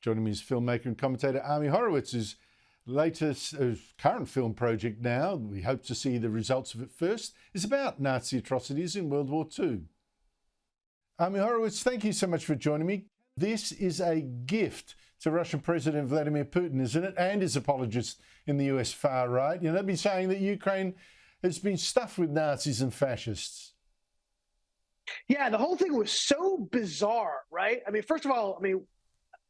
Joining me is filmmaker and commentator Ami Horowitz, whose latest, current film project now, we hope to see the results of it first, is about Nazi atrocities in World War II. Ami Horowitz, thank you so much for joining me. This is a gift to Russian President Vladimir Putin, isn't it? And his apologists in the US far right. You know, they've been saying that Ukraine has been stuffed with Nazis and fascists. Yeah, the whole thing was so bizarre, right? I mean, first of all,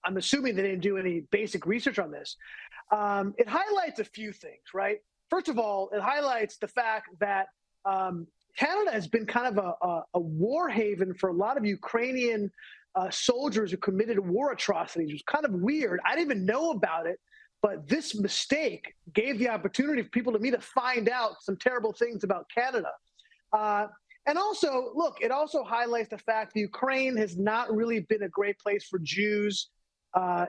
I'm assuming they didn't do any basic research on this. It highlights a few things, right? First of all, it highlights the fact that Canada has been kind of a war haven for a lot of Ukrainian soldiers who committed war atrocities. It was kind of weird. I didn't even know about it, but this mistake gave the opportunity for people to me to find out some terrible things about Canada. And also, look, it also highlights the fact that Ukraine has not really been a great place for Jews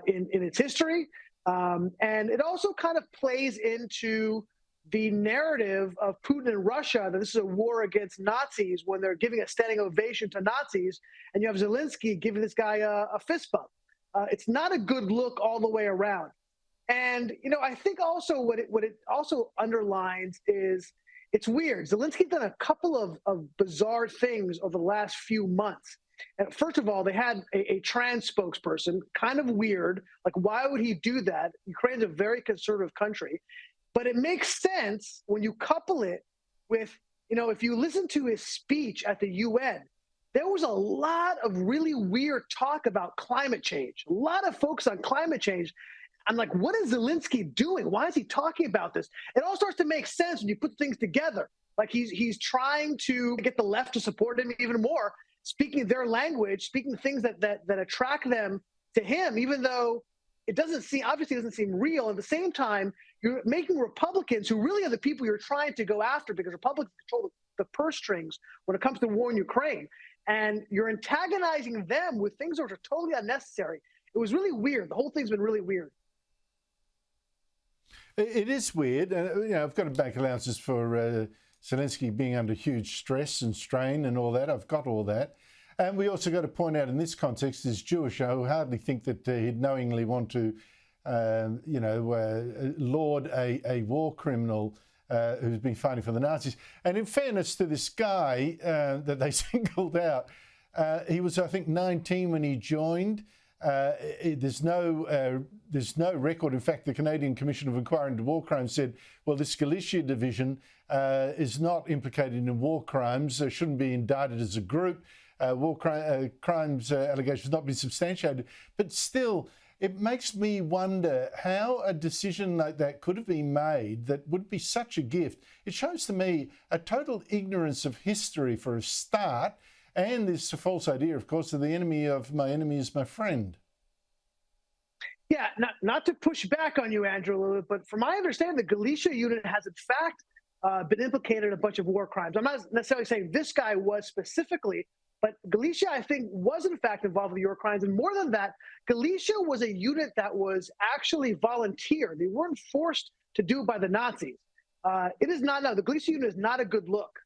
in its history. And it also kind of plays into the narrative of Putin and Russia that this is a war against Nazis when they're giving a standing ovation to Nazis, and you have Zelensky giving this guy a fist bump. It's not a good look all the way around. And, you know, I think also what it also underlines is it's weird. Zelensky's done a couple of bizarre things over the last few months. And first of all, they had a trans spokesperson, kind of weird. Like, why would he do that? Ukraine's a very conservative country. But it makes sense when you couple it with, you know, if you listen to his speech at the UN, there was a lot of really weird talk about climate change, a lot of focus on climate change. I'm like, what is Zelensky doing? Why is he talking about this? It all starts to make sense when you put things together. Like he's trying to get the left to support him even more, speaking their language, speaking things that attract them to him, even though it obviously doesn't seem real. At the same time, you're making Republicans, who really are the people you're trying to go after, because Republicans control the purse strings when it comes to war in Ukraine, and you're antagonizing them with things that are totally unnecessary. It was really weird. The whole thing's been really weird. It is weird. You know, I've got to make allowances for Zelensky being under huge stress and strain and all that. I've got all that. And we also got to point out in this context, as Jewish, I hardly think that he'd knowingly want to, laud a war criminal who's been fighting for the Nazis. And in fairness to this guy that they singled out, he was, I think, 19 when he joined. There's no record. In fact, the Canadian Commission of Inquiry into War Crimes said, well, this Galicia division is not implicated in war crimes, shouldn't be indicted as a group. War crimes allegations not been substantiated. But still, it makes me wonder how a decision like that could have been made that would be such a gift. It shows to me a total ignorance of history for a start, and this false idea, of course, that the enemy of my enemy is my friend. Yeah, not to push back on you, Andrew, but from my understanding, the Galicia unit has in fact been implicated in a bunch of war crimes. I'm not necessarily saying this guy was specifically, but Galicia, I think, was in fact involved with war crimes. And more than that, Galicia was a unit that was actually volunteer. They weren't forced to do it by the Nazis. It is not, no, the Galicia unit is not a good look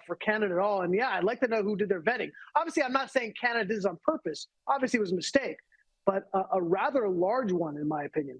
for Canada at all. And yeah, I'd like to know who did their vetting. Obviously, I'm not saying Canada did this on purpose. Obviously, it was a mistake, but a rather large one, in my opinion.